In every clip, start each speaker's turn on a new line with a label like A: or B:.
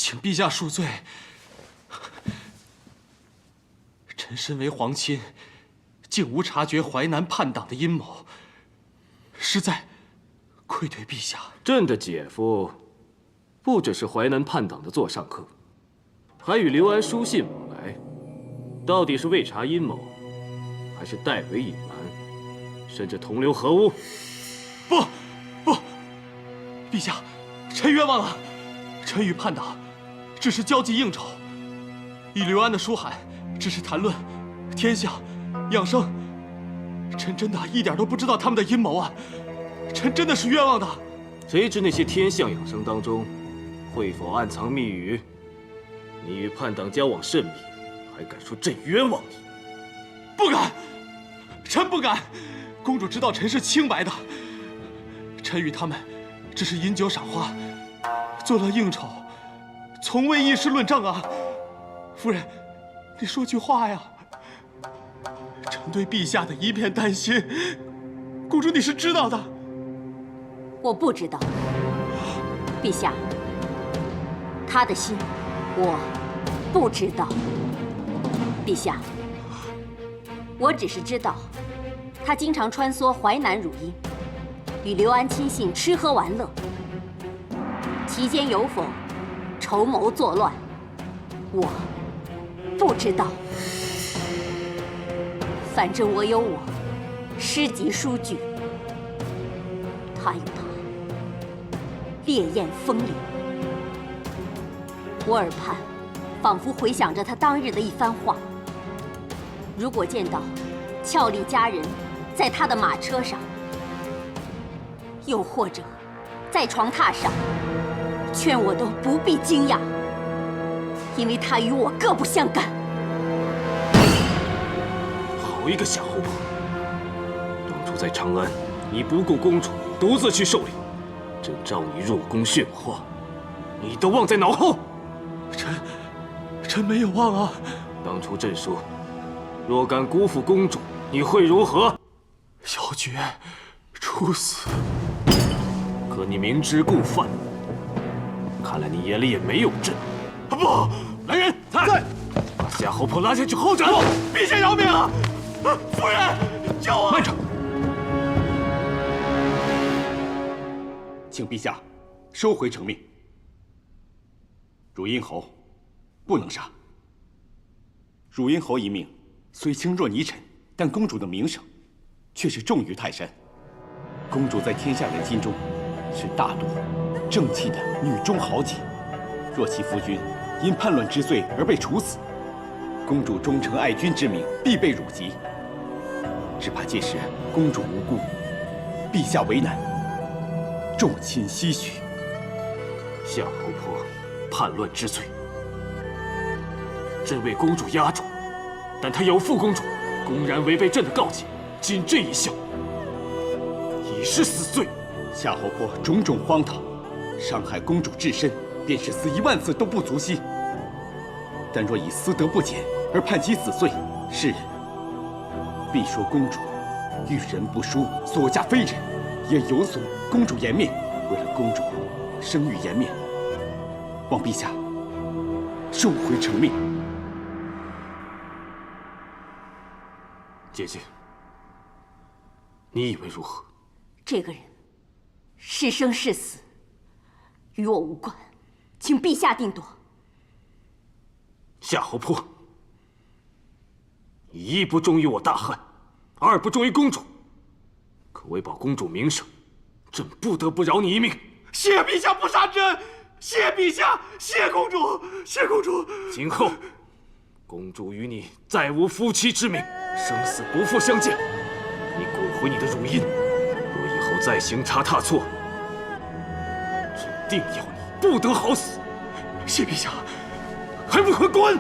A: 请陛下恕罪。臣身为皇亲，竟无察觉淮南叛党的阴谋，实在愧对陛下。
B: 朕的姐夫，不只是淮南叛党的座上客，还与刘安书信往来。到底是为查阴谋，还是代为隐瞒，甚至同流合污？
A: 不，陛下，臣冤枉了。臣与叛党只是交际应酬，与刘安的书函只是谈论天象、养生。臣真的一点都不知道他们的阴谋啊！臣真的是冤枉的。
B: 谁知那些天象养生当中，会否暗藏密语？你与叛党交往甚密，还敢说朕冤枉你？
A: 不敢，臣不敢。公主知道臣是清白的。臣与他们只是饮酒赏花，做了应酬，从未议事论政啊。夫人，你说句话呀！臣对陛下的一片担心，公主你是知道的。
C: 我不知道，陛下，他的心我不知道。陛下，我只是知道，他经常穿梭淮南汝阴，与刘安亲信吃喝玩乐，其间有否筹谋作乱，我不知道。反正我有我诗集书句，他有他烈焰风凛。我耳畔仿佛回想着他当日的一番话。如果见到俏丽佳人在他的马车上，又或者在床榻上，劝我都不必惊讶，因为他与我各不相干。
B: 好一个夏侯伯！当初在长安，你不顾公主，独自去狩猎，朕召你入宫训话，你都忘在脑后。
A: 臣没有忘啊。
B: 当初朕说，若敢辜负公主，你会如何？
A: 小爵，处死。
B: 可你明知故犯，看来你眼里也没有朕。
A: 不，
B: 来人，在，把夏侯伯拉下去后斩。
A: 陛下饶命啊！夫人，救我！
D: 慢着，请陛下收回成命。汝阴侯不能杀。汝阴侯一命虽轻若泥尘，但公主的名声却是重于泰山。公主在天下人心中是大度、正气的女中豪杰。若其夫君因叛乱之罪而被处死，公主忠诚爱君之名必被辱及。只怕届时公主无辜，陛下为难，众亲唏嘘。
B: 夏侯伯叛乱之罪，朕为公主压住，但他有负公主，公然违背朕的告诫，仅这一项，已是死罪。
D: 夏侯伯种种荒唐，伤害公主至身，便是死10000次都不足惜。但若以私德不检而判其死罪，是人必说公主遇人不淑，所嫁非人，也有损公主颜面。为了公主声誉颜面，望陛下收回成命。
B: 姐姐，你以为如何？
C: 这个人是生是死，与我无关，请陛下定夺。
B: 夏侯伯，你一不忠于我大汉，二不忠于公主，可为保公主名声，朕不得不饶你一命。
A: 谢陛下不杀之恩，谢陛下，谢公主，谢公主。
B: 今后，公主与你再无夫妻之名，生死不复相见。你滚回你的汝阴，若以后再行差踏错，朕定要你不得好死。
A: 谢陛下，
B: 还不快滚！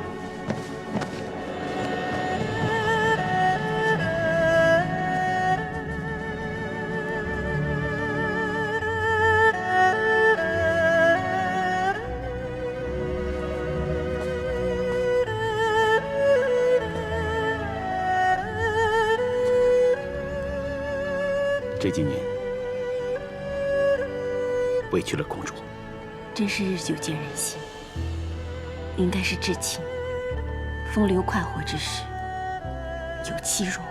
D: 这几年委屈了公主，
C: 真是日久见人心。应该是至亲，风流快活之时，有妻若舞；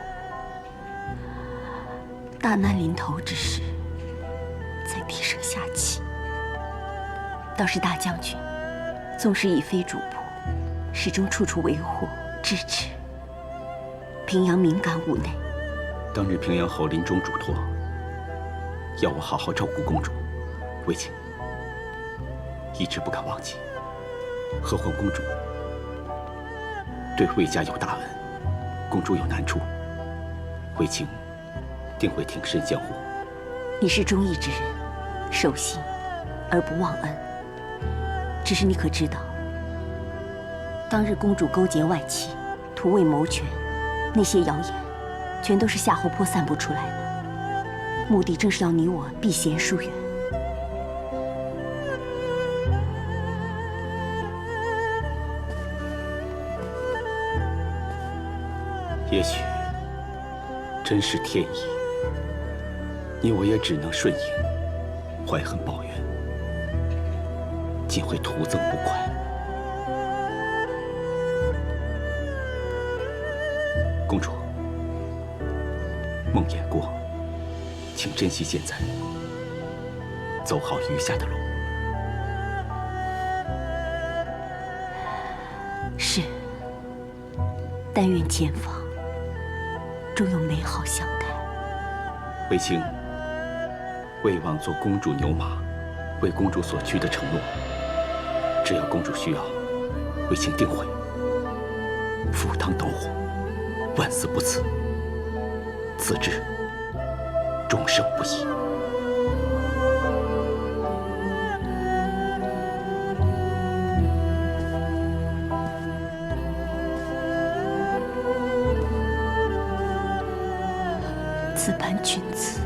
C: 大难临头之时，才低声下气。倒是大将军，纵使已非主仆，始终处处维护支持。平阳敏感务内。
D: 当日平阳侯临终嘱托，要我好好照顾公主，卫青一直不敢忘记。何况公主对卫家有大恩，公主有难处，卫青定会挺身相护。
C: 你是忠义之人，守信而不忘恩。只是你可知道，当日公主勾结外戚，图为谋权，那些谣言全都是夏侯坡散布出来的，目的正是要你我避嫌疏远。
D: 也许真是天意，你我也只能顺应，怀恨抱怨，仅会徒增不快。公主，梦魇过，请珍惜现在，走好余下的路。
C: 是，但愿前方终有美好相待。
D: 卫青未忘做公主牛马，为公主所屈的承诺。只要公主需要，卫青定会赴汤蹈火，万死不辞。此志终生不移。
C: 此般君子，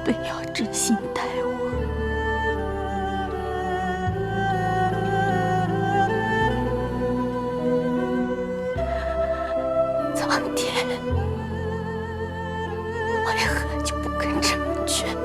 C: 本要真心待我。苍天，为何就不肯成全？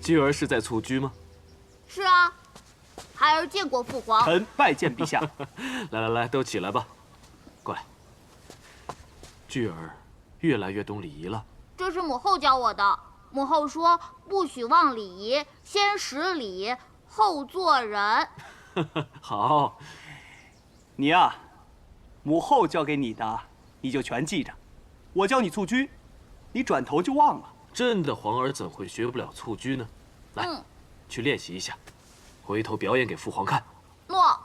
B: 菊儿是在蹴鞠吗？
E: 是啊，孩儿见过父皇。
F: 臣拜见陛下。
B: 来来来，都起来吧。过来。菊儿越来越懂礼仪了。
E: 这是母后教我的。母后说不许忘礼仪，先识礼，后做人。
B: 好，
F: 你呀，母后教给你的，你就全记着。我教你蹴鞠，你转头就忘了。
B: 朕的皇儿怎会学不了蹴鞠呢？来，去练习一下，回头表演给父皇看。
E: 诺。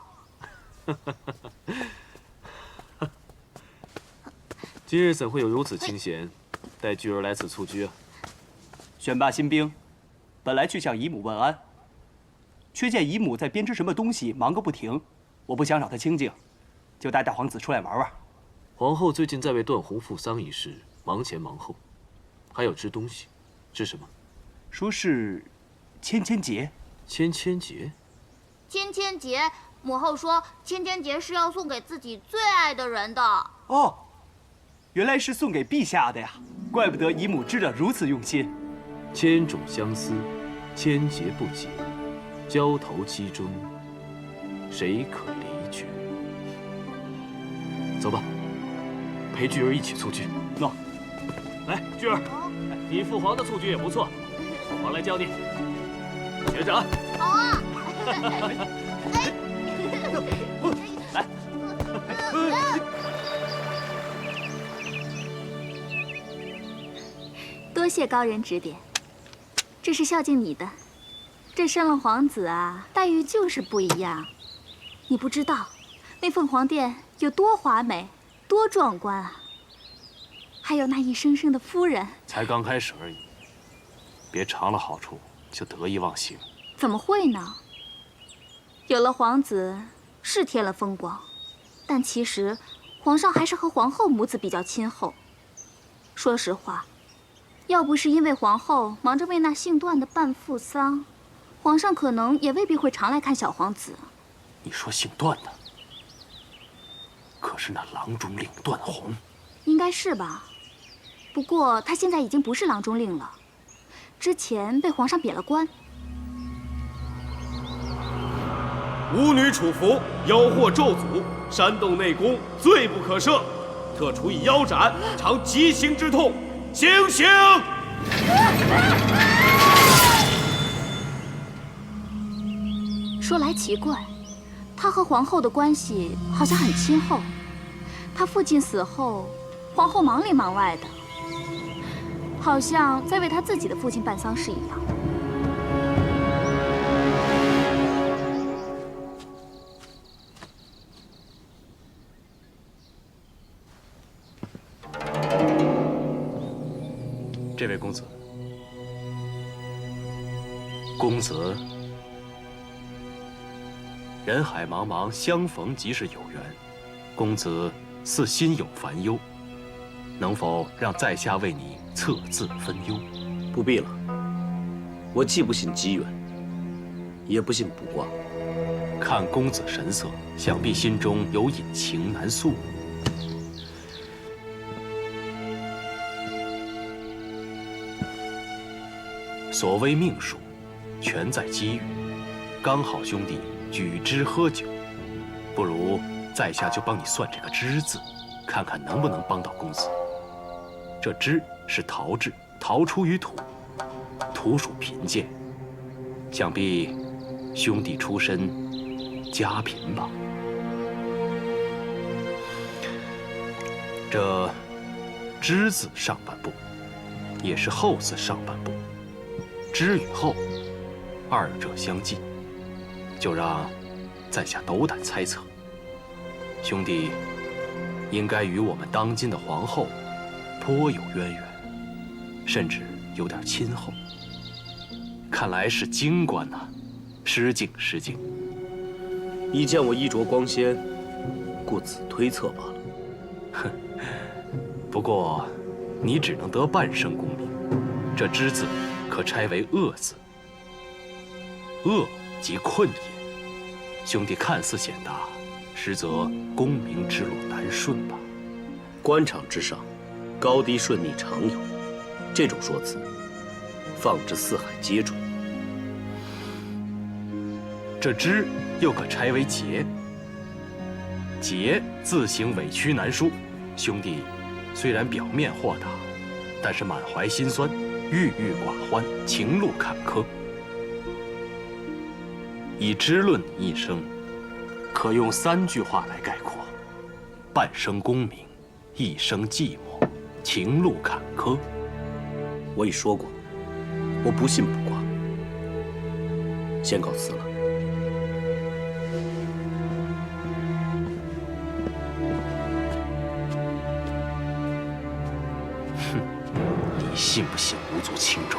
B: 今日怎会有如此清闲，带菊儿来此蹴鞠啊？
F: 选拔新兵，本来去向姨母问安，却见姨母在编织什么东西，忙个不停。我不想扰她清静，就带大皇子出来玩玩。
B: 皇后最近在为段宏赴丧一事忙前忙后，还有织东西，织什么？
F: 说是芊芊结。
B: 芊芊结？
E: 芊芊结，母后说芊芊结是要送给自己最爱的人的。
F: 哦，原来是送给陛下的呀，怪不得姨母织得如此用心。
B: 千种相思，千结不解，交头期中，谁可离去？走吧，陪菊儿一起蹴鞠。
F: 喏，
B: 来，菊儿，你父皇的蹴鞠也不错，父皇来教你。学着啊。
E: 好啊。
B: 来。
G: 多谢高人指点，这是孝敬你的。这生了皇子啊，待遇就是不一样。你不知道，那凤凰殿有多华美，多壮观啊！还有那一声声的夫人，
B: 才刚开始而已，别尝了好处就得意忘形。
G: 怎么会呢？有了皇子是添了风光，但其实皇上还是和皇后母子比较亲厚。说实话，要不是因为皇后忙着为那姓段的办父丧，皇上可能也未必会常来看小皇子。
B: 你说姓段的，可是那郎中令段宏？
G: 应该是吧。不过他现在已经不是郎中令了，之前被皇上贬了官。
H: 巫女楚服，妖惑咒诅，煽动内宫，罪不可赦，特处以腰斩，偿极刑之痛，行刑！
G: 说来奇怪，他和皇后的关系好像很亲厚。他父亲死后，皇后忙里忙外的，好像在为他自己的父亲办丧事一样。
B: 这位公子，公子，人海茫茫，相逢即是有缘。公子似心有烦忧，能否让在下为你测字分忧？
I: 不必了，我既不信机缘，也不信卜卦。
B: 看公子神色，想必心中有隐情难诉。所谓命数，全在机遇。刚好兄弟举枝喝酒，不如在下就帮你算这个枝字，看看能不能帮到公子。这枝是桃字，桃出于土，土属贫贱，想必兄弟出身家贫吧？这枝字上半部，也是后字上半部。枝与后，二者相近，就让在下斗胆猜测，兄弟应该与我们当今的皇后颇有渊源，甚至有点亲厚。看来是京官呐，失敬失敬。
I: 你见我衣着光鲜，故此推测罢了。
B: 哼，不过你只能得半生功名，这枝字可拆为恶字，恶即困也。兄弟看似显大，实则功名之路难顺吧？
I: 官场之上，高低顺逆常有，这种说辞，放之四海皆准。
B: 这枝又可拆为节，节字形委屈难书。兄弟虽然表面豁达，但是满怀心酸，郁郁寡欢，情路坎坷。以枝论你一生，可用3句话来概括：半生功名，一生寂寞，情路坎坷。
I: 我已说过，我不信卜卦。先告辞了。
B: 你信不信无足轻重？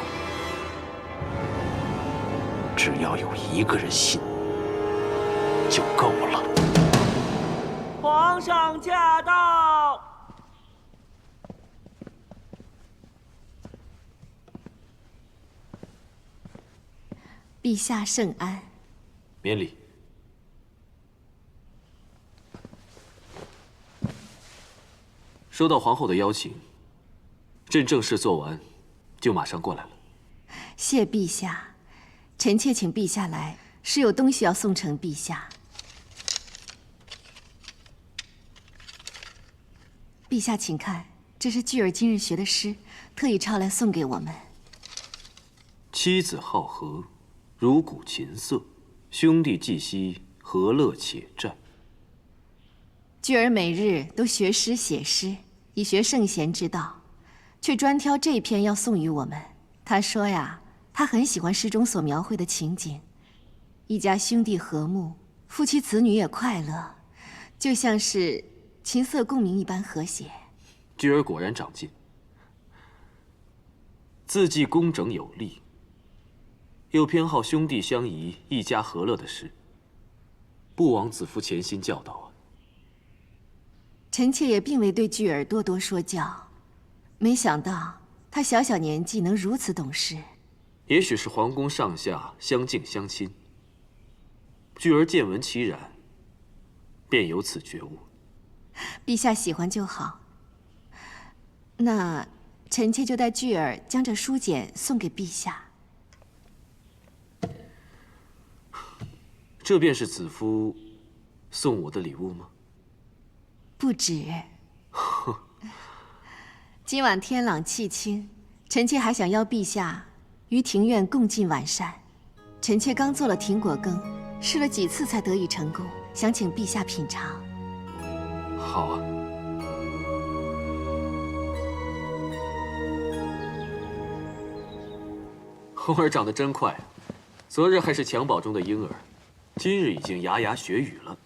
B: 只要有一个人信，就够了。
J: 皇上驾到！
K: 陛下圣安。
B: 免礼。收到皇后的邀请，朕正事做完，就马上过来了。
K: 谢陛下。臣妾请陛下来，是有东西要送呈陛下。陛下，请看，这是巨儿今日学的诗，特意抄来送给我们。
B: 妻子好和，如鼓琴瑟，兄弟既兮，何乐且战。
K: 巨儿每日都学诗写诗，以学圣贤之道，却专挑这篇要送与我们。他说呀，他很喜欢诗中所描绘的情景，一家兄弟和睦，夫妻子女也快乐，就像是琴瑟共鸣一般和谐。
B: 巨儿果然长进，字迹工整有力，又偏好兄弟相宜、一家和乐的诗，不枉子夫潜心教导啊。
K: 臣妾也并未对巨儿多多说教，没想到他小小年纪能如此懂事。
B: 也许是皇宫上下相敬相亲，巨儿见闻其然，便有此觉悟。
K: 陛下喜欢就好。那臣妾就带巨儿将这书简送给陛下。
B: 这便是子夫送我的礼物吗？
K: 不止。今晚天朗气清，臣妾还想邀陛下于庭院共进晚膳。臣妾刚做了廷果羹，试了几次才得以成功，想请陛下品尝。
B: 好啊。红儿长得真快，昨日还是襁褓中的婴儿，今日已经牙牙学语了。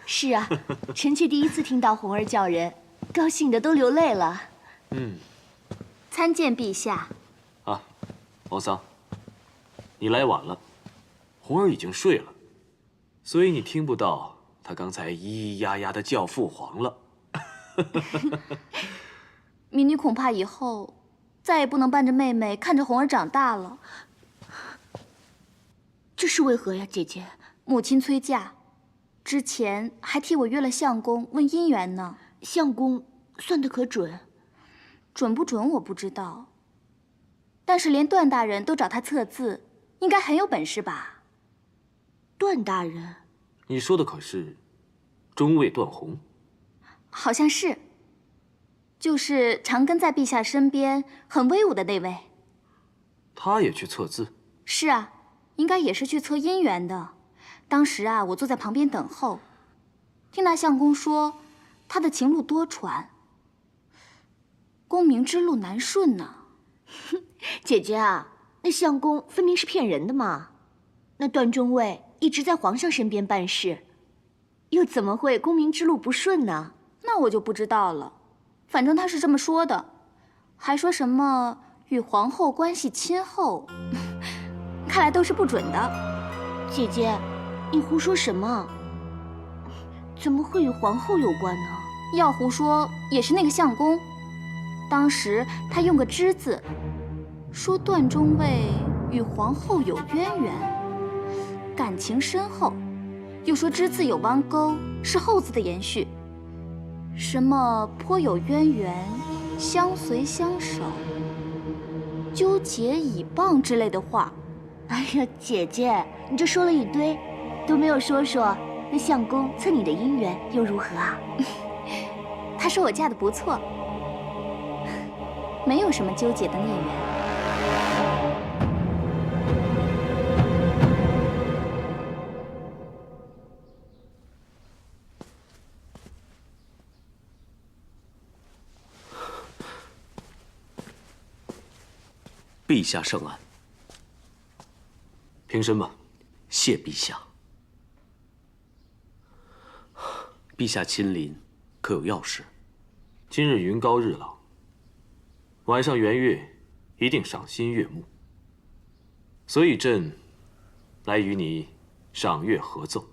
L: 是啊，臣妾第一次听到红儿叫人，高兴的都流泪了。
G: 参见陛下。
B: 啊，皇桑，你来晚了，红儿已经睡了，所以你听不到她刚才咿咿呀呀的叫父皇了。
G: 民女恐怕以后再也不能伴着妹妹看着红儿长大了。
L: 这是为何呀，姐姐？
G: 母亲催嫁，之前还替我约了相公问姻缘呢。
L: 相公算得可准？
G: 准不准我不知道，但是连段大人都找他测字，应该很有本事吧？
L: 段大人？
B: 你说的可是中尉段宏？
G: 好像是，就是常跟在陛下身边，很威武的那位。
B: 他也去测字？
G: 是啊，应该也是去测姻缘的。当时啊，我坐在旁边等候，听那相公说，他的情路多舛，功名之路难顺呢。
L: 姐姐啊，那相公分明是骗人的嘛！那段中尉一直在皇上身边办事，又怎么会功名之路不顺呢？
G: 那我就不知道了，反正他是这么说的，还说什么与皇后关系亲厚，看来都是不准的。
L: 姐姐，你胡说什么？怎么会与皇后有关呢？
G: 要胡说也是那个相公，当时他用个之字，说段中尉与皇后有渊源，感情深厚，又说之字有弯钩，是后字的延续，什么颇有渊源，相随相守，纠结以傍之类的话。
L: 哎呀，姐姐，你这说了一堆，都没有说说那相公测你的姻缘又如何啊？
G: 他说我嫁得不错，没有什么纠结的孽缘。
I: 陛下圣安。
B: 平身吧。
I: 谢陛下。陛下亲临，可有要事？
B: 今日云高日朗，晚上圆月一定赏心悦目，所以朕来与你赏月合奏。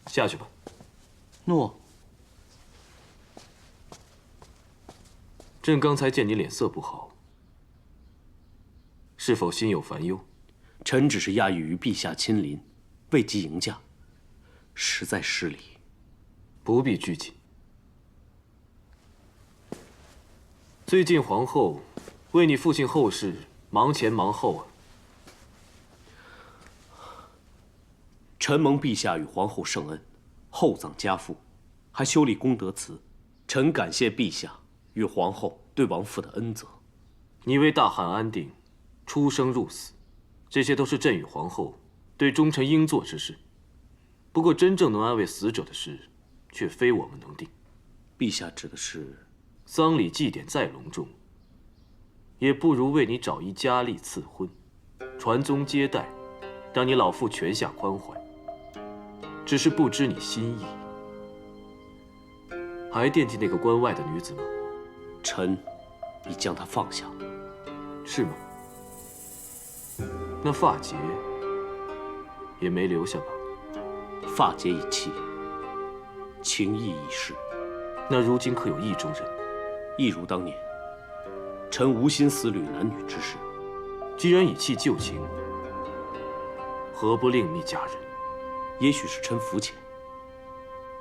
B: 下去吧。
I: 诺。
B: 朕刚才见你脸色不好，是否心有烦忧？
I: 臣只是讶异于陛下亲临，未及迎驾，实在失礼。
B: 不必拘谨。最近皇后为你父亲后事忙前忙后啊。
I: 臣蒙陛下与皇后圣恩，厚葬家父，还修立功德祠。臣感谢陛下与皇后对亡父的恩泽。
B: 你为大汉安定，出生入死，这些都是朕与皇后对忠臣应做之事。不过，真正能安慰死者的事，却非我们能定。
I: 陛下指的是，
B: 丧礼祭典再隆重，也不如为你找一佳丽赐婚，传宗接代，让你老父泉下宽怀。只是不知你心意，还惦记那个关外的女子吗？
I: 臣已将她放下。
B: 是吗？那发结也没留下吧？
I: 发结已弃，情义已逝。
B: 那如今可有意中人？
I: 一如当年，臣无心思虑男女之事。
B: 既然已弃旧情，何不另觅佳人？
I: 也许是臣肤浅，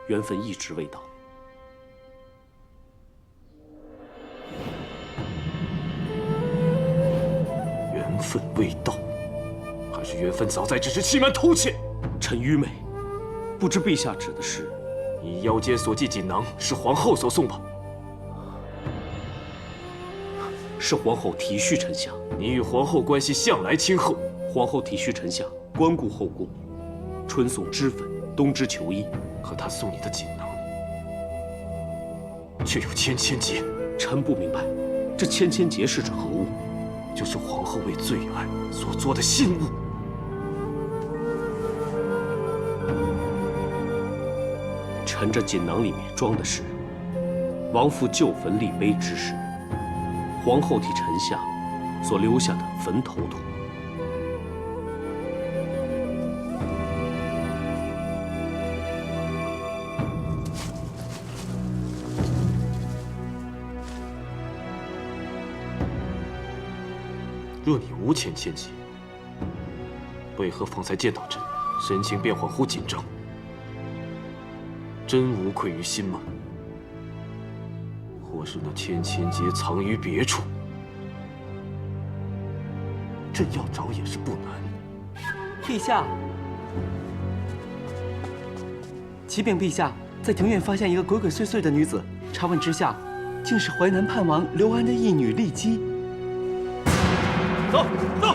I: 缘分一直未到。
B: 缘分未到，还是缘分早在，只是欺瞒偷窃？
I: 臣愚昧，不知陛下指的是？
B: 你腰间所系锦囊是皇后所送吧？
I: 是皇后体恤臣下。
B: 你与皇后关系向来亲厚，
I: 皇后体恤臣下，关顾后宫，春送脂粉，冬织裘衣。
B: 可她送你的锦囊，却有千千结。
I: 臣不明白，这千千结是指何物？
B: 就是皇后为最爱所做的信物。
I: 臣这锦囊里面装的是王父旧坟立碑之时，皇后替臣下所留下的坟头图。
B: 若你无千千结，为何方才见到朕，神情便恍惚紧张？真无愧于心吗？或是那千千结藏于别处？朕要找也是不难。
F: 陛下，启禀陛下，在庭院发现一个鬼鬼祟祟的女子，查问之下，竟是淮南叛王刘安的义女丽姬。
B: 走走！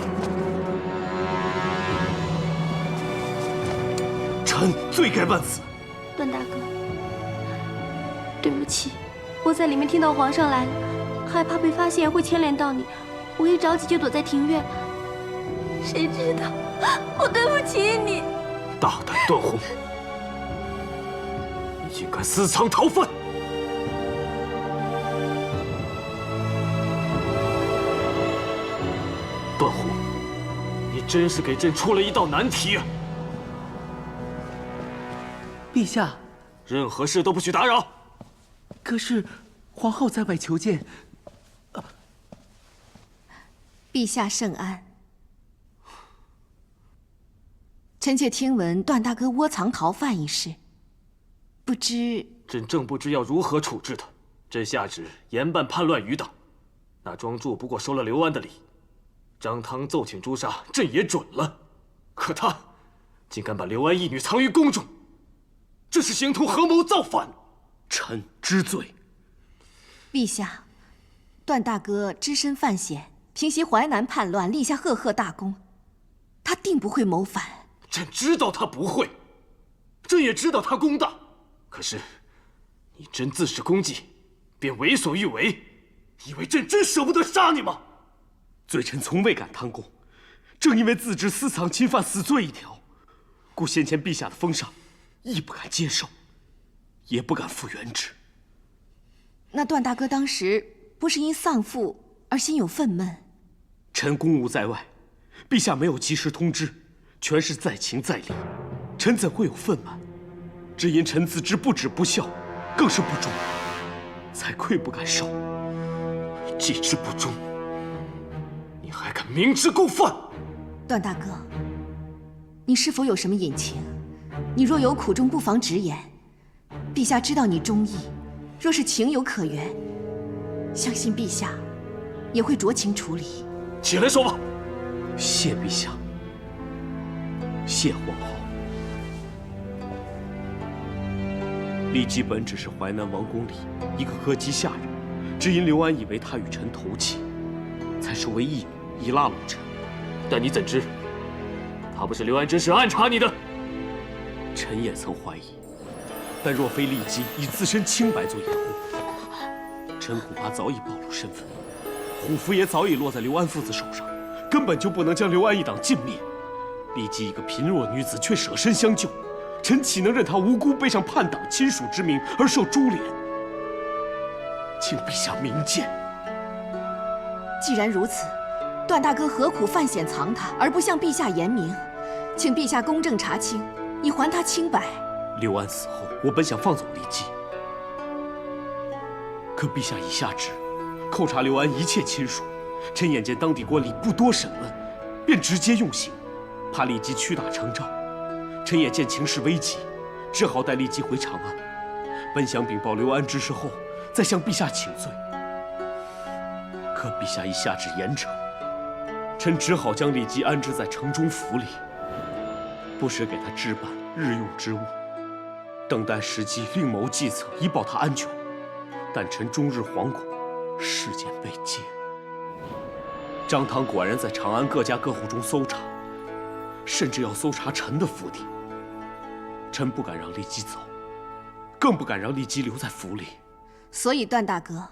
I: 臣罪该万死。
G: 段大哥，对不起，我在里面听到皇上来了，害怕被发现会牵连到你，我一着急就躲在庭院。谁知道，我对不起你。
B: 大胆段宏，你竟敢私藏逃犯！段宏，你真是给朕出了一道难题啊！
F: 陛下，
B: 任何事都不许打扰。
F: 可是皇后在外求见。
K: 陛下圣安。臣妾听闻段大哥窝藏逃犯一事，不知
B: 朕正不知要如何处置他。朕下旨严办叛乱余党。那庄助不过收了刘安的礼，张汤奏请诛杀，朕也准了。可他竟敢把刘安义女藏于宫中，这是形同合谋造反。
I: 臣知罪。
K: 陛下，段大哥只身犯险，平息淮南叛乱，立下赫赫大功，他定不会谋反。
B: 朕知道他不会，朕也知道他功大。可是，你真自恃功绩，便为所欲为，以为朕真舍不得杀你吗？
I: 罪臣从未敢贪功，正因为自知私藏侵犯死罪一条，故先前陛下的封赏，亦不敢接受，也不敢复原之。
K: 那段大哥当时不是因丧父而心有愤懑？
I: 臣公务在外，陛下没有及时通知，全是在情在理，臣怎会有愤懑？只因臣自知不止不孝，更是不忠，才愧不敢受。
B: 既知不忠，你还敢明知故犯？
K: 段大哥，你是否有什么隐情？你若有苦衷，不妨直言。陛下知道你忠义，若是情有可原，相信陛下也会酌情处理。
B: 起来说吧。
I: 谢陛下，谢皇后。丽姬本只是淮南王宫里一个歌姬下人，只因刘安以为她与臣投契，才收为义女，以拉拢臣。
B: 但你怎知，她不是刘安指使暗查你的？
I: 臣也曾怀疑，但若非丽姬以自身清白做掩护，臣恐怕早已暴露身份，虎符也早已落在刘安父子手上，根本就不能将刘安一党尽灭。丽姬一个贫弱女子，却舍身相救，臣岂能任她无辜背上叛党亲属之名而受株连？请陛下明鉴。
K: 既然如此，段大哥何苦犯险藏他，而不向陛下言明？请陛下公正查清，以还他清白。
I: 刘安死后，我本想放走丽姬，可陛下已下旨，扣查刘安一切亲属。臣眼见当地官吏不多审问，便直接用刑，怕立即屈打成招。臣也见情势危急，只好带立即回长安。本想禀报刘安之事后，再向陛下请罪。可陛下已下旨严惩，臣只好将立即安置在城中府里，不时给他置办日用之物，等待时机另谋计策以保他安全。但臣终日惶恐，事件未解。张汤果然在长安各家各户中搜查，甚至要搜查臣的府邸。臣不敢让立即走，更不敢让立即留在府里。
K: 所以段大哥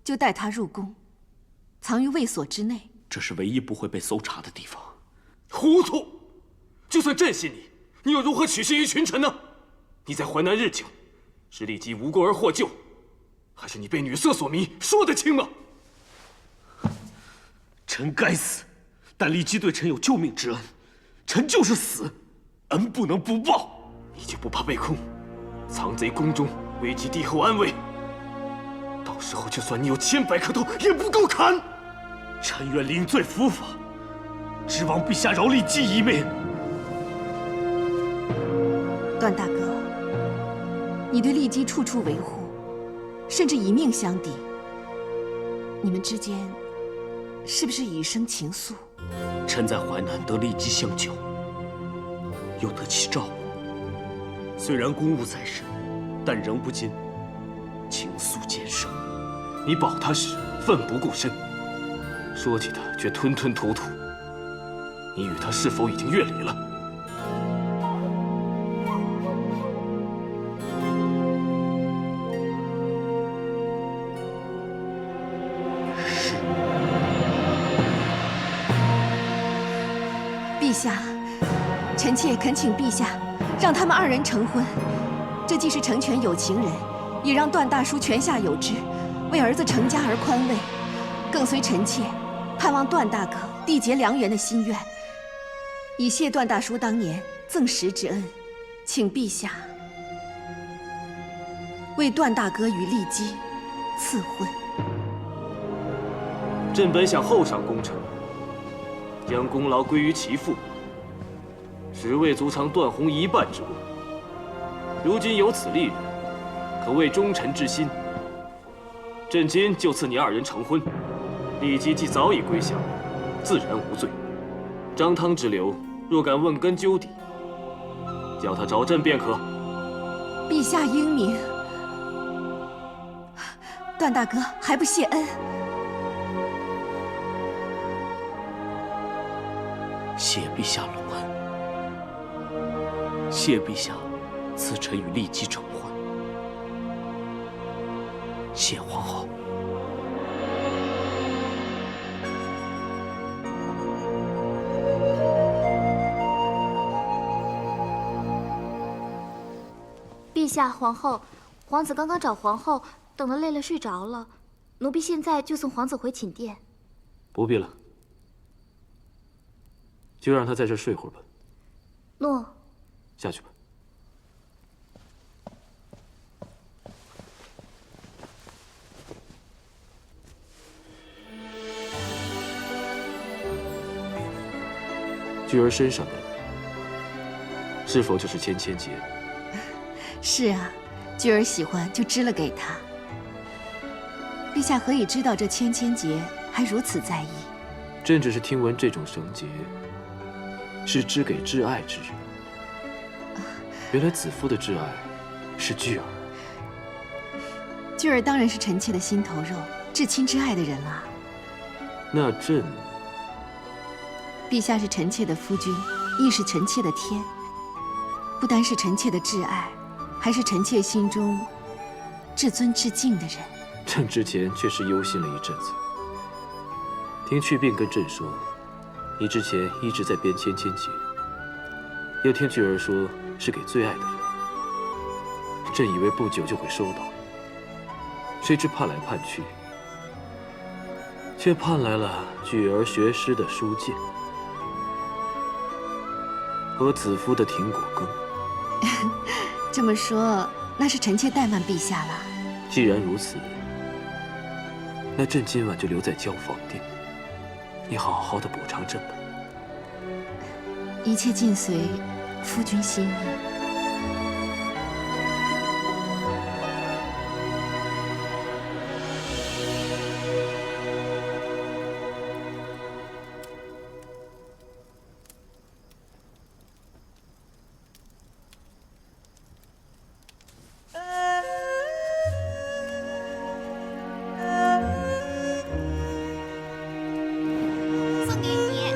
K: 就带他入宫，藏于卫所之内。
I: 这是唯一不会被搜查的地方。
B: 糊涂！就算朕信你，你又如何取信于群臣呢？你在淮南日久，是立即无功而获救，还是你被女色所迷？说得清吗？
I: 臣该死，但立即对臣有救命之恩，臣就是死，恩不能不报。
B: 你就不怕被控，藏贼宫中，危及帝后安危？到时候就算你有千百颗头，也不够砍。
I: 臣愿领罪伏法，只望陛下饶立即一命。
K: 段大哥，你对立基处处维护，甚至以命相抵，你们之间是不是已生情愫？
I: 臣在淮南得立基相救，又得其照顾，虽然公务在身，但仍不禁情愫渐生。
B: 你保他时奋不顾身，说起他却吞吞吐吐，你与他是否已经越礼了？
K: 陛下，臣妾恳请陛下让他们二人成婚，这既是成全有情人，也让段大叔泉下有知，为儿子成家而宽慰，更随臣妾盼望段大哥缔结良缘的心愿，以谢段大叔当年赠食之恩，请陛下为段大哥与立基赐婚。
B: 朕本想厚赏功臣，将功劳归于其父，只为足偿段宏一半之功。如今有此利人，可谓忠臣之心。朕今就赐你二人成婚，立基既早已归降，自然无罪。张汤之流，若敢问根究底，叫他找朕便可。
K: 陛下英明，段大哥还不谢恩？
I: 谢陛下隆恩，谢陛下赐臣与立基成婚，谢皇后。
G: 陛下、皇后，皇子刚刚找皇后，等得累了睡着了，奴婢现在就送皇子回寝殿。
B: 不必了，就让他在这睡会儿吧。
G: 诺。
B: 下去吧。菊儿身上的是否就是芊芊结？
K: 是啊，菊儿喜欢就织了给他。陛下何以知道这芊芊结，还如此在意？
B: 朕只是听闻这种绳结是织给挚爱之人。原来子夫的挚爱是菊儿。
K: 菊儿当然是臣妾的心头肉，至亲至爱的人了。
B: 那朕……
K: 陛下是臣妾的夫君，亦是臣妾的天。不单是臣妾的挚爱，还是臣妾心中至尊至敬的人。
B: 朕之前确实忧心了一阵子，听去病跟朕说，你之前一直在编芊芊结，又听菊儿说是给最爱的人，朕以为不久就会收到，谁知盼来盼去，却盼来了菊儿学诗的书剑和子夫的停果羹。
K: 这么说，那是臣妾怠慢陛下了。
B: 既然如此，那朕今晚就留在交房殿，你好好的补偿朕吧。
K: 一切尽随夫君心意。
E: 送给你。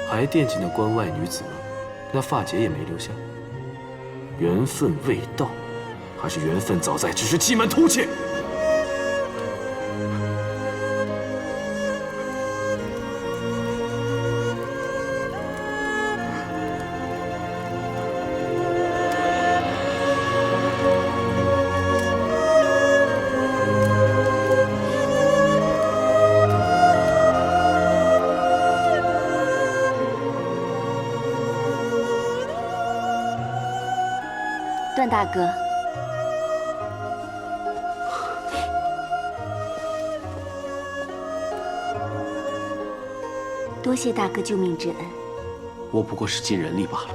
B: 还惦记那关外女子吗？那发结也没留下。缘分未到，还是缘分早在，只是欺瞒偷窃？
C: 段大哥，多谢大哥救命之恩。
I: 我不过是尽人力罢了。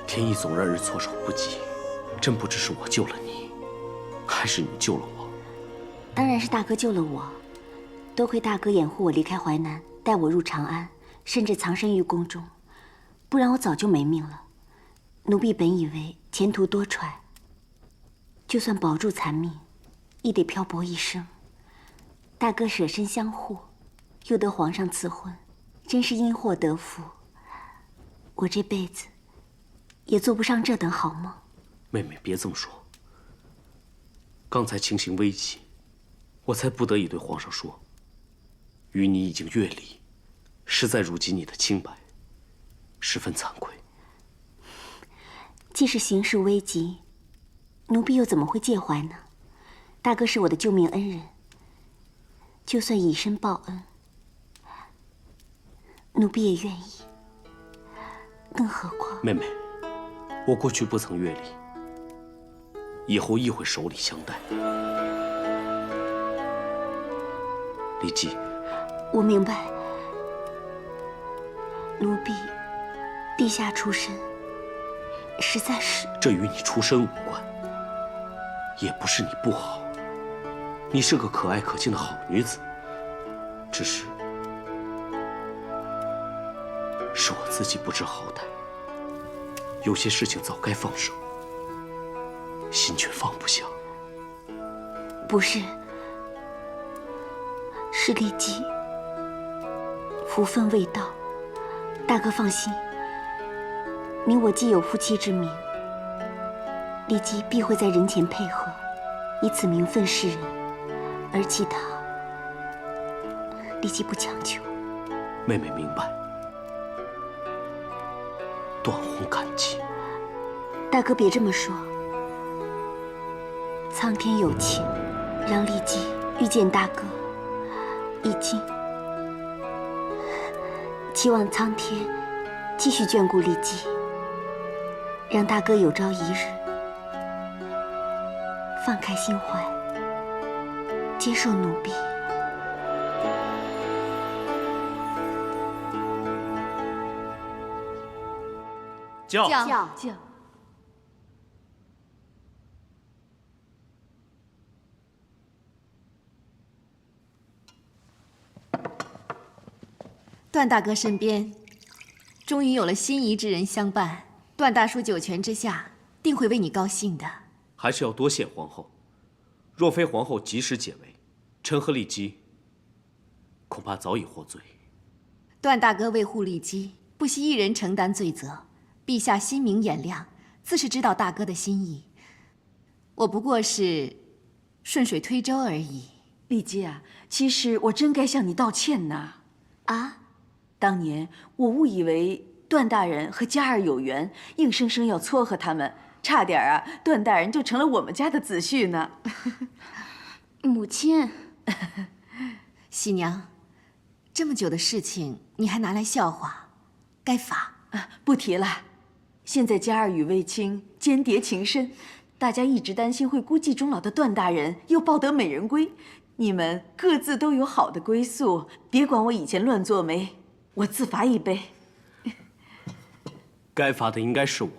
I: 天意总让人措手不及，真不知是我救了你，还是你救了我。
C: 当然是大哥救了我，多亏大哥掩护我离开淮南，带我入长安，甚至藏身于宫中，不然我早就没命了。奴婢本以为前途多舛，就算保住残命，亦得漂泊一生。大哥舍身相护，又得皇上赐婚，真是因祸得福。我这辈子也做不上这等好梦。
I: 妹妹，别这么说。刚才情形危急，我才不得已对皇上说，与你已经越离，实在辱及你的清白，十分惭愧。
C: 既是形势危急，奴婢又怎么会介怀呢？大哥是我的救命恩人，就算以身报恩，奴婢也愿意。更何况，
I: 妹妹，我过去不曾越礼，以后亦会守礼相待。李姬，
C: 我明白，奴婢地下出身，实在是……
I: 这与你出身无关，也不是你不好，你是个可爱可敬的好女子，只是我自己不知好歹，有些事情早该放手，心却放不下。
C: 不是，是李姬福分未到。大哥放心，你我既有夫妻之名，李姬必会在人前配合，以此名分世人。而其他，李姬不强求。
I: 妹妹明白，断红感激。
C: 大哥别这么说，苍天有情，让丽姬遇见大哥，已经。期望苍天继续眷顾丽姬，让大哥有朝一日放开心怀，接受奴婢。
I: 叫。
K: 段大哥身边，终于有了心仪之人相伴。段大叔九泉之下，定会为你高兴的。
I: 还是要多谢皇后，若非皇后及时解围，臣和丽姬恐怕早已获罪。
K: 段大哥为护利姬，不惜一人承担罪责。陛下心明眼亮，自是知道大哥的心意。我不过是顺水推舟而已。
M: 丽姬啊，其实我真该向你道歉呐。
L: 啊，
M: 当年我误以为段大人和嘉儿有缘，硬生生要撮合他们，差点啊，段大人就成了我们家的子婿呢。
G: 母亲，
K: 喜娘，这么久的事情你还拿来笑话，该罚。
M: 不提了。现在嘉儿与卫青间谍情深，大家一直担心会孤寂终老的段大人又抱得美人归。你们各自都有好的归宿，别管我以前乱作没，我自罚一杯。
I: 该罚的应该是我。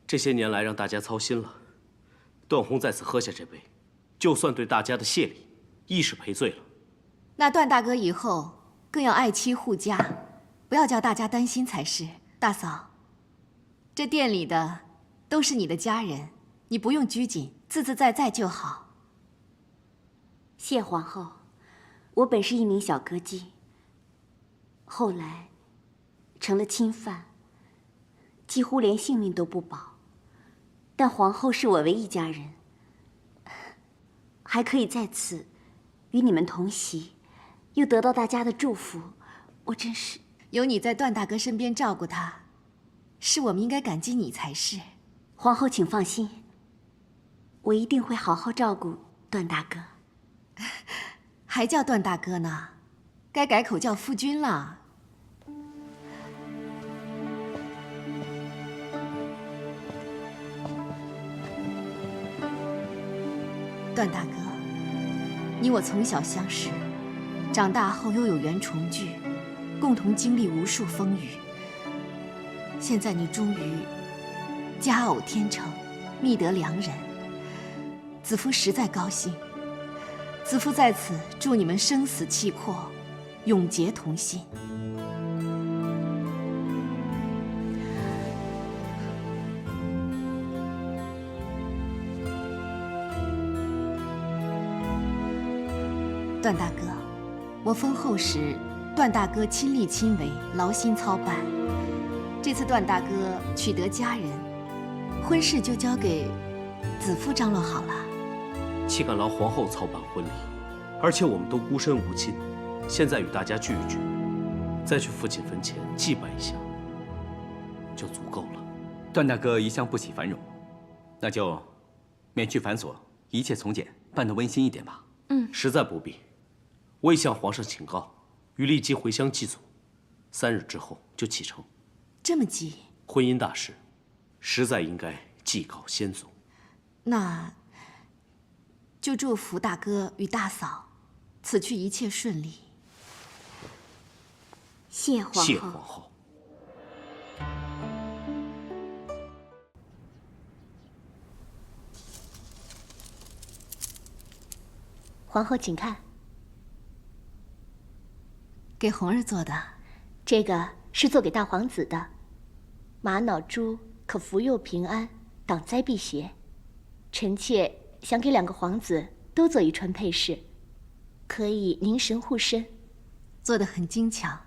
I: 这些年来让大家操心了，段宏在此喝下这杯，就算对大家的谢礼，亦是赔罪了。
K: 那段大哥以后更要爱妻护家，不要叫大家担心才是。大嫂，这店里的都是你的家人，你不用拘谨，自自在在就好。
L: 谢皇后，我本是一名小歌姬，后来成了钦犯，几乎连性命都不保。但皇后是我唯一家人，还可以在此与你们同席，又得到大家的祝福，我真是
K: 有你在段大哥身边照顾他，是我们应该感激你才是。
L: 皇后请放心，我一定会好好照顾段大哥。
K: 还叫段大哥呢，该改口叫夫君了。段大哥，你我从小相识，长大后又有缘重聚，共同经历无数风雨。现在你终于佳偶天成，觅得良人，子夫实在高兴。子夫在此祝你们生死契阔，永结同心。段大哥，我封后时，段大哥亲力亲为，劳心操办。这次段大哥取得佳人，婚事就交给子夫张罗好了。
I: 岂敢劳皇后操办婚礼？而且我们都孤身无亲，现在与大家聚一聚，再去父亲坟前祭拜一下，就足够了。
D: 段大哥一向不喜繁荣，那就免去繁琐，一切从简，办得温馨一点吧。
I: 实在不必。我已向皇上请告，与立即回乡祭祖，3日之后就启程。
K: 这么急？
I: 婚姻大事，实在应该祭告先祖。
K: 那就祝福大哥与大嫂此去一切顺利。
L: 谢皇后。
I: 谢皇后。
L: 皇后，请看，
K: 给红儿做的。
L: 这个是做给大皇子的，玛瑙珠可福佑平安，挡灾辟邪。臣妾想给2个皇子都做一串配饰，可以凝神护身。
K: 做得很精巧，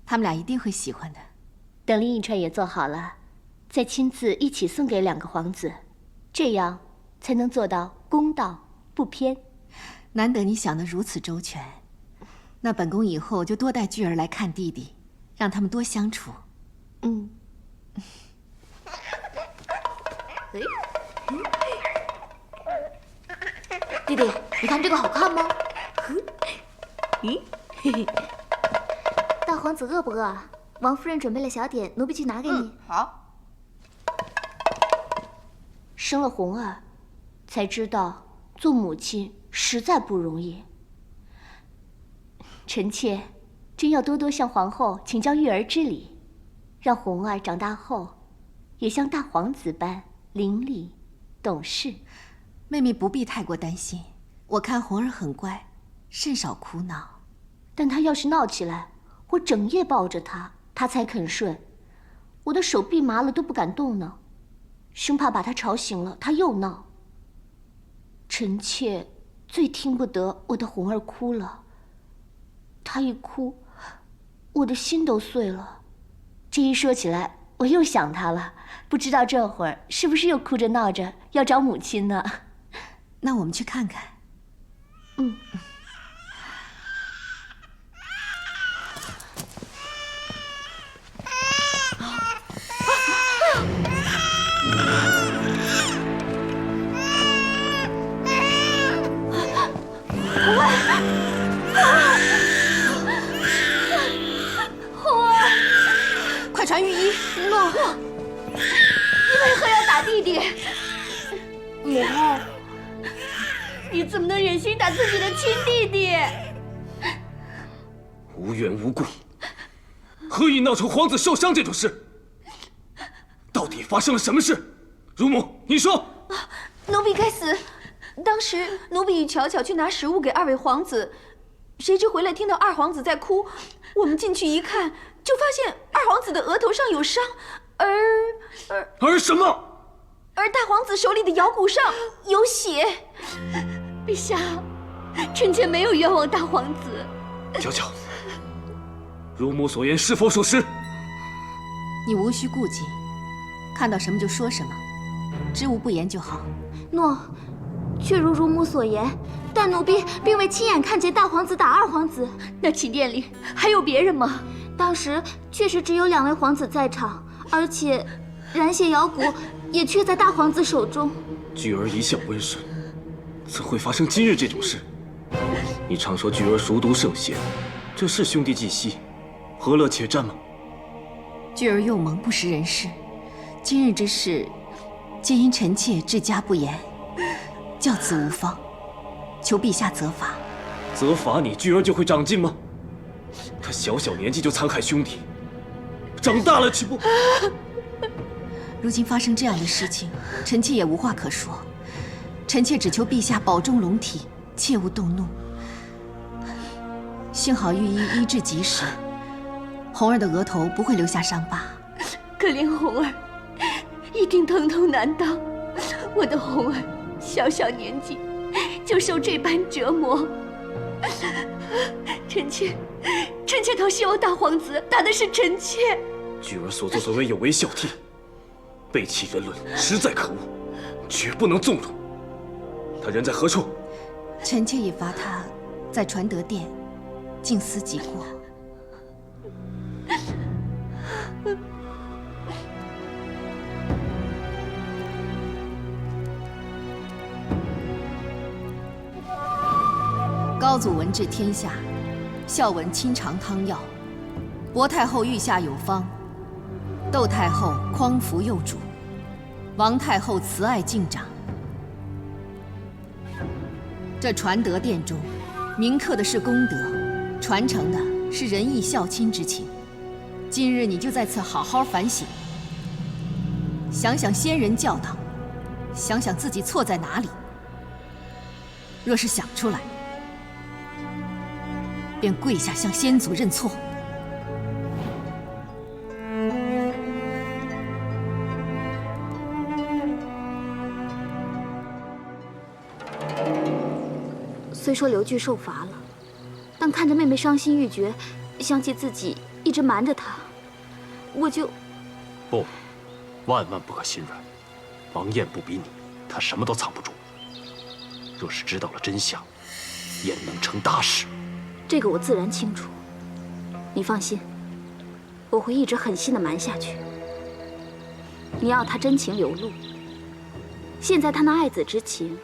K: 他们俩一定会喜欢的。
L: 等另一串也做好了，再亲自一起送给2个皇子，这样才能做到公道不偏。
K: 难得你想得如此周全，那本宫以后就多带巨儿来看弟弟，让他们多相处。
E: 弟弟，你看这个好看吗？
G: 大皇子饿不饿啊？王夫人准备了小点，奴婢去拿给你。
M: 好。
L: 生了红儿，才知道做母亲实在不容易。臣妾真要多多向皇后请教育儿之礼，让红儿长大后也像大皇子般伶俐懂事。
K: 妹妹不必太过担心，我看红儿很乖，甚少哭闹。
L: 但她要是闹起来，我整夜抱着她，她才肯睡。我的手臂麻了都不敢动呢，生怕把她吵醒了，她又闹。臣妾最听不得我的红儿哭了，她一哭，我的心都碎了。这一说起来，我又想他了。不知道这会儿是不是又哭着闹着要找母亲呢？
K: 那我们去看看。
L: 嗯。
G: 红儿，
K: 快传御医！
L: 诺，你为何要打弟弟？母后，你怎么能忍心打自己的亲弟弟？
B: 无缘无故，何以闹成皇子受伤这种事？到底发生了什么事？乳母，你说。
M: 奴婢该死。当时奴婢与巧巧去拿食物给二位皇子，谁知回来听到二皇子在哭，我们进去一看，就发现二皇子的额头上有伤，
B: 而什么？
M: 而大皇子手里的腰骨上有血。
G: 陛下，臣妾没有冤枉大皇子。
B: 巧巧，乳母所言是否属实？
K: 你无需顾忌，看到什么就说什么，知无不言就好。
G: 诺，确如乳母所言，但奴婢并未亲眼看见大皇子打二皇子。那寝殿里还有别人吗？当时确实只有2位皇子在场，而且染血腰骨也却在大皇子手中。
B: 菊儿一向温顺，怎会发生今日这种事？你常说菊儿熟读圣贤，这是兄弟既息，何乐且战吗？
K: 菊儿幼萌不识人事，今日之事，皆因臣妾治家不严，教子无方，求陛下责罚。
B: 责罚你，菊儿就会长进吗？他小小年纪就残害兄弟，长大了岂不？
K: 如今发生这样的事情，臣妾也无话可说。臣妾只求陛下保重龙体，切勿动怒。幸好御医医治及时，红儿的额头不会留下伤疤。
G: 可怜红儿，一定疼痛难当。我的红儿，小小年纪就受这般折磨，臣妾头希望大皇子打的是臣妾。
B: 菊儿所作所为有违孝悌，背弃人伦，实在可恶，绝不能纵容。他人在何处？
K: 臣妾已罚他在传德殿静思己过。高祖闻治天下，孝文亲尝汤药。薄太后御下有方，窦太后匡扶幼主，王太后慈爱敬长。这传德殿中，铭刻的是功德，传承的是仁义孝亲之情。今日你就在此好好反省，想想先人教导，想想自己错在哪里。若是想出来，便跪下向先祖认错。
G: 虽说刘据受罚了，但看着妹妹伤心欲绝，想起自己一直瞒着她，我就……
I: 不，万万不可心软。王燕不比你，她什么都藏不住。若是知道了真相，燕能成大事。
G: 这个我自然清楚。你放心，我会一直狠心的瞒下去。你要她真情流露，现在她那爱子之情，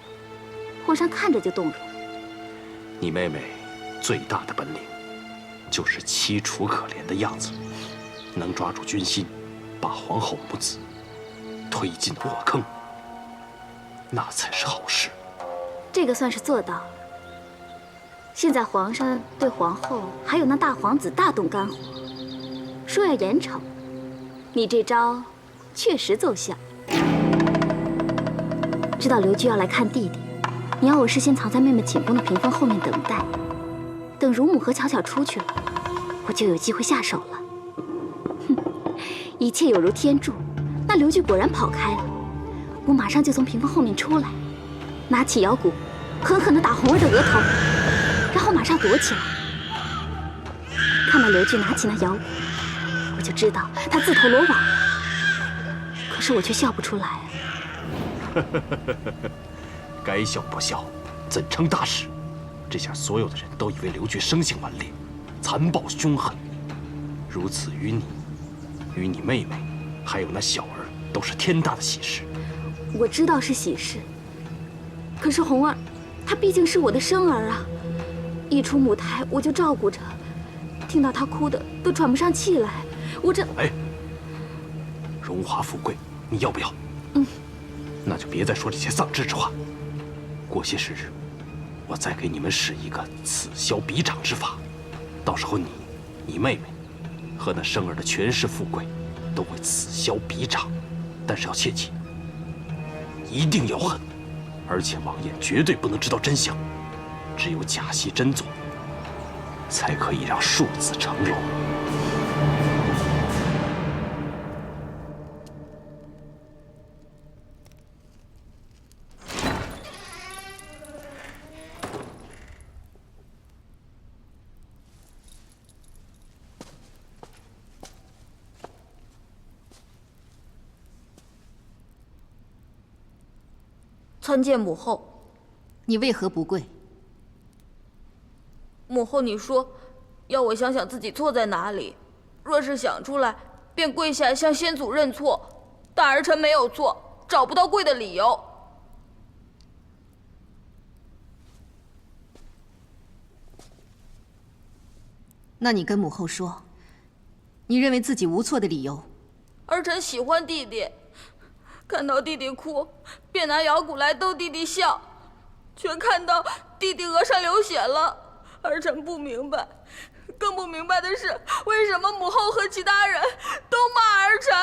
G: 皇上看着就动容。
I: 你妹妹最大的本领，就是凄楚可怜的样子，能抓住军心，把皇后母子推进火坑，那才是好事。
G: 这个算是做到了。现在皇上对皇后还有那大皇子大动肝火，说要严惩，你这招确实奏效。知道刘据要来看弟弟，你要我事先藏在妹妹寝宫的屏风后面等待，等乳母和巧巧出去了，我就有机会下手了。哼，一切有如天助，那刘据果然跑开了，我马上就从屏风后面出来，拿起腰骨，狠狠地打红儿的额头，然后马上躲起来。看到刘据拿起那腰鼓，我就知道他自投罗网了。可是我却笑不出来。
I: 该笑不笑，怎成大事？这下所有的人都以为刘据生性顽劣，残暴凶狠。如此于你，与你妹妹，还有那小儿，都是天大的喜事。
G: 我知道是喜事，可是红儿，她毕竟是我的生儿啊！一出母胎我就照顾着，听到她哭的都喘不上气来，我这……
I: 哎，荣华富贵，你要不要？那就别再说这些丧志之话。过些时日，我再给你们使一个此消彼长之法，到时候你妹妹和那生儿的权势富贵都会此消彼长。但是要切记，一定要狠，而且王爷绝对不能知道真相，只有假戏真做，才可以让庶子成龙。
N: 参见母后。
K: 你为何不跪？
N: 母后，你说要我想想自己错在哪里，若是想出来，便跪下向先祖认错。但儿臣没有错，找不到跪的理由。
K: 那你跟母后说，你认为自己无错的理由。
N: 儿臣喜欢弟弟，看到弟弟哭，便拿摇鼓来逗弟弟笑，却看到弟弟额上流血了。儿臣不明白，更不明白的是，为什么母后和其他人都骂儿臣？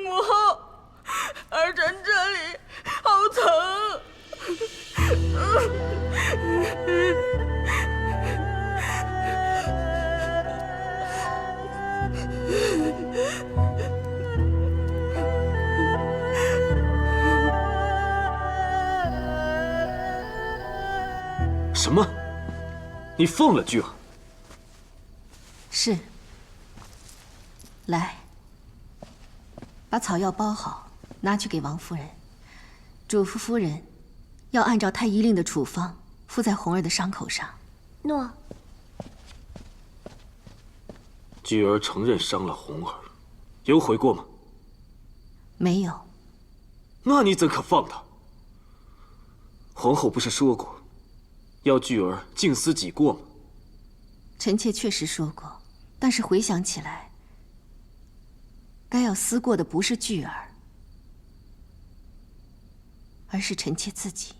N: 母后，儿臣这里好疼。
B: 什么？你放了巨儿？
K: 是。来，把草药包好，拿去给王夫人。嘱咐夫人，要按照太医令的处方敷在红儿的伤口上。
L: 诺。
B: 巨儿承认伤了红儿，有悔过吗？
K: 没有。
B: 那你怎可放他？皇后不是说过，要巨儿静思己过吗？
K: 臣妾确实说过，但是回想起来，该要思过的不是巨儿，而是臣妾自己。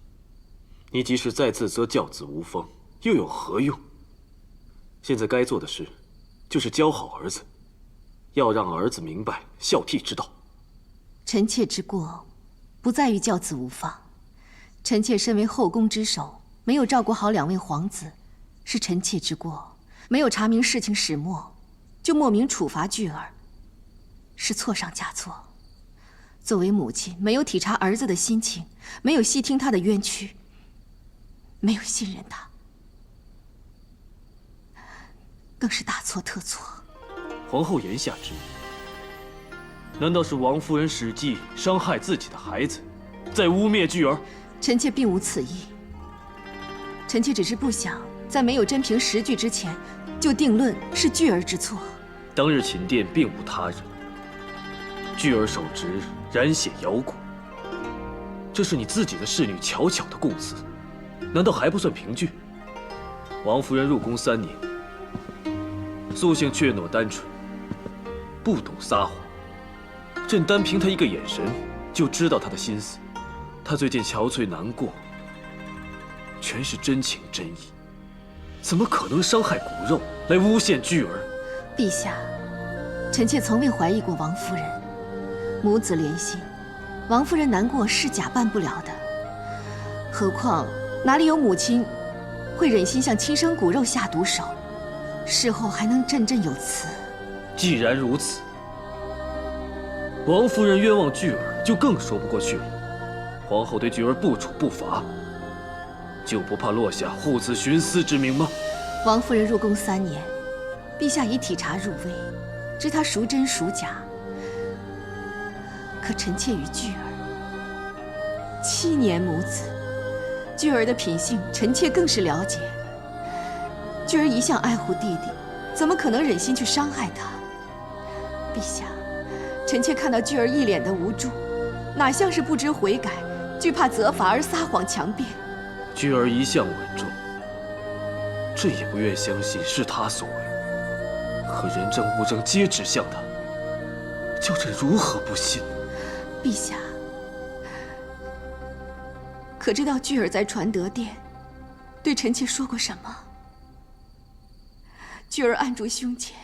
B: 你即使再自责教子无方，又有何用？现在该做的事，就是教好儿子，要让儿子明白孝悌之道。
K: 臣妾之过，不在于教子无方。臣妾身为后宫之首，没有照顾好两位皇子，是臣妾之过；没有查明事情始末，就莫名处罚巨儿，是错上加错。作为母亲，没有体察儿子的心情，没有细听他的冤屈，没有信任他，更是大错特错。
B: 皇后言下之意，难道是王夫人使计伤害自己的孩子，在污蔑巨儿？
K: 臣妾并无此意。臣妾只是不想在没有真凭实据之前，就定论是巨儿之错。
B: 当日寝殿并无他人，巨儿手执染血摇鼓，这是你自己的侍女巧巧的供词，难道还不算凭据？王夫人入宫3年，素性怯懦单纯，不懂撒谎。朕单凭她一个眼神，就知道她的心思。她最近憔悴难过，全是真情真意，怎么可能伤害骨肉来诬陷巨儿？
K: 陛下，臣妾从未怀疑过王夫人。母子连心，王夫人难过是假办不了的。何况哪里有母亲会忍心向亲生骨肉下毒手，事后还能振振有词？
B: 既然如此，王夫人冤枉巨儿就更说不过去了。皇后对巨儿不处不罚，就不怕落下护子徇私之名吗？
K: 王夫人入宫3年，陛下已体察入微，知他孰真孰假。可臣妾与巨儿7年母子，巨儿的品性，臣妾更是了解。巨儿一向爱护弟弟，怎么可能忍心去伤害他？陛下，臣妾看到巨儿一脸的无助，哪像是不知悔改，惧怕责罚而撒谎强辩。
I: 巨儿一向稳重，朕也不愿相信是他所为。可人证物证皆指向他，叫朕如何不信？
K: 陛下，可知道巨儿在传德殿对臣妾说过什么？巨儿按住胸前，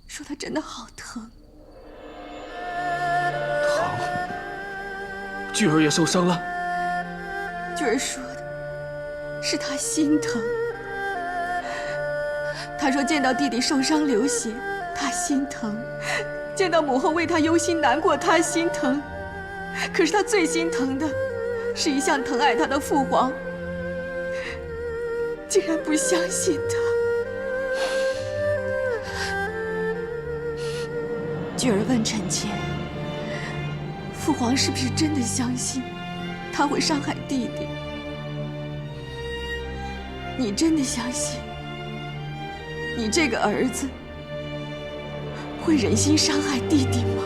K: 说他真的好疼。
I: 疼？巨儿也受伤了？
K: 巨儿说的是他心疼。他说见到弟弟受伤流血，他心疼；见到母后为他忧心难过，他心疼。可是他最心疼的，是一向疼爱他的父皇，竟然不相信他。巨儿问臣妾：“父皇是不是真的相信他会伤害弟弟？你真的相信你这个儿子会忍心伤害弟弟吗？”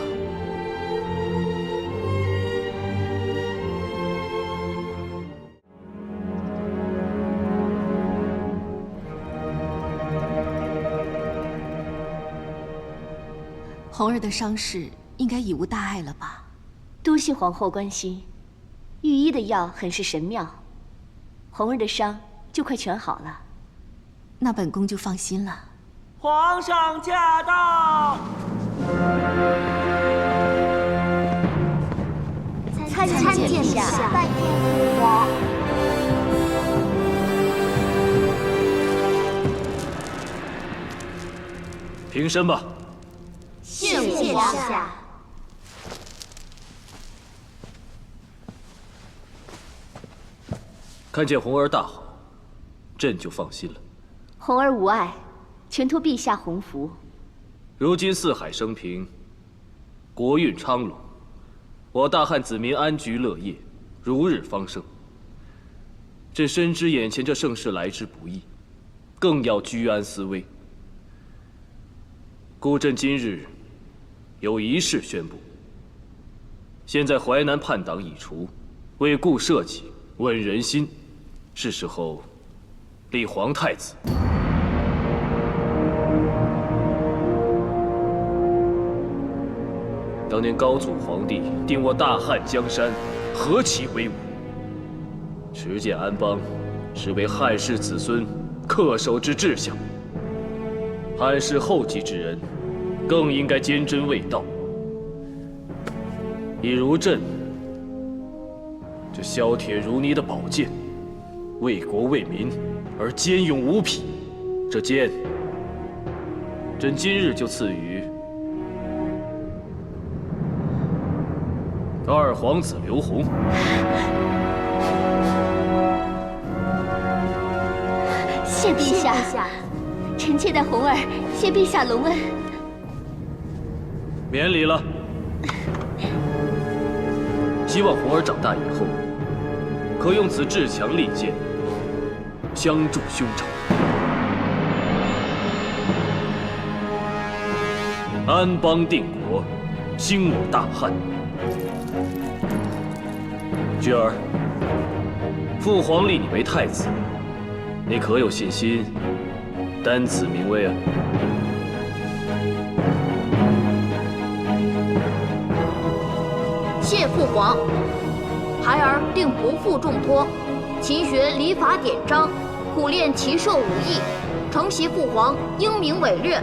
K: 红儿的伤势应该已无大碍了吧？
L: 多谢皇后关心，御医的药很是神妙，红儿的伤就快全好了。
K: 那本宫就放心了。
J: 皇上驾到！
E: 参见陛下，拜见父皇。
I: 平身吧。
E: 谢父皇下。
I: 看见红儿大好，朕就放心了。
L: 红儿无碍，全托陛下洪福。
I: 如今四海升平，国运昌隆，我大汉子民安居乐业，如日方升。朕深知眼前这盛世来之不易，更要居安思危。故朕今日有一事宣布：现在淮南叛党已除，为故社稷，稳人心，是时候立皇太子。当年高祖皇帝定我大汉江山，何其威武！持剑安邦，是为汉室子孙恪守之志向。汉室后继之人，更应该坚贞卫道。一如朕这削铁如泥的宝剑，为国为民而坚勇无匹，这剑，朕今日就赐予二皇子刘弘。
L: 谢陛下，臣妾代红儿谢陛下隆恩。
I: 免礼了。希望红儿长大以后，可用此至强利剑，相助兄长，安邦定国，兴我大汉。菊儿，父皇立你为太子，你可有信心担此名威啊？
E: 谢父皇，孩儿定不负重托，勤学礼法典章，苦练骑射武艺，承袭父皇英明伟略，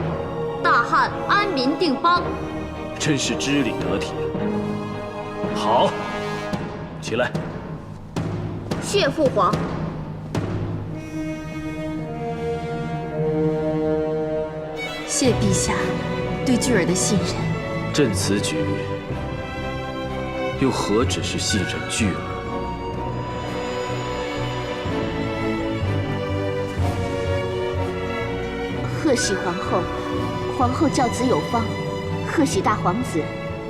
E: 大汉安民定邦。
I: 真是知礼得体。好，起来。
E: 谢父皇。
K: 谢陛下对巨儿的信任。
I: 朕此举又何止是信任巨儿？
L: 贺喜皇后，皇后教子有方，贺喜大皇子，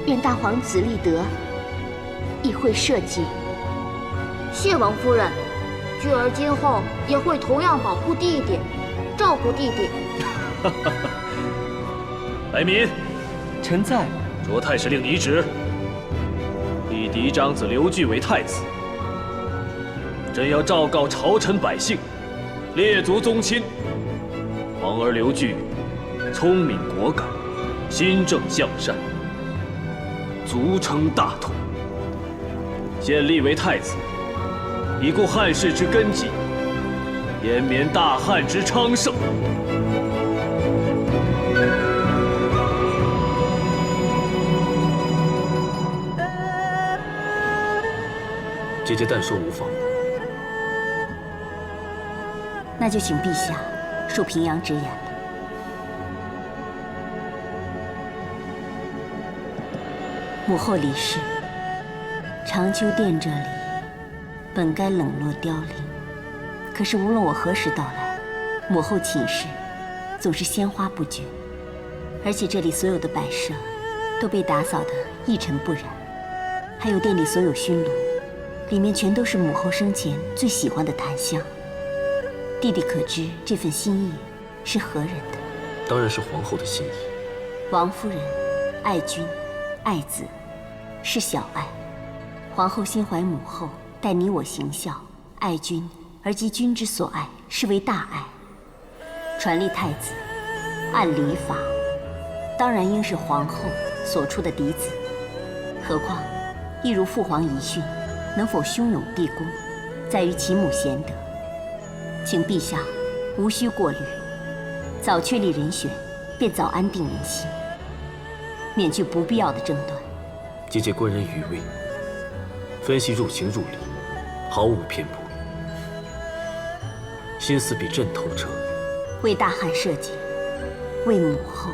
L: 愿大皇子立德，亦会社稷。
E: 谢王夫人，菊儿今后也会同样保护弟弟，照顾弟弟。
B: 来民，
F: 臣在。
B: 着太史令拟旨，立嫡长子刘据为太子。朕要昭告朝臣百姓，列祖宗亲，皇儿刘据聪明果敢，心正向善，足称大统。现立为太子，以固汉室之根基，延绵大汉之昌盛。姐姐但说无妨，
L: 那就请陛下恕平阳直言了。母后离世，长秋殿这里本该冷落凋零，可是无论我何时到来，母后寝室总是鲜花不绝，而且这里所有的摆设都被打扫得一尘不染，还有殿里所有熏炉，里面全都是母后生前最喜欢的檀香。弟弟可知这份心意是何人的？
I: 当然是皇后的心意。
L: 王夫人爱君爱子是小爱，皇后心怀母后，待你我行孝，爱君而及君之所爱，是为大爱。传立太子，按礼法，当然应是皇后所出的嫡子。何况一如父皇遗训，能否兄勇弟恭，在于其母贤德。请陛下无需过虑，早确立人选，便早安定人心，免去不必要的争端。
I: 姐姐观人愚微，分析入情入理，毫无偏颇，心思比朕透彻。
L: 为大汉社稷，为母后，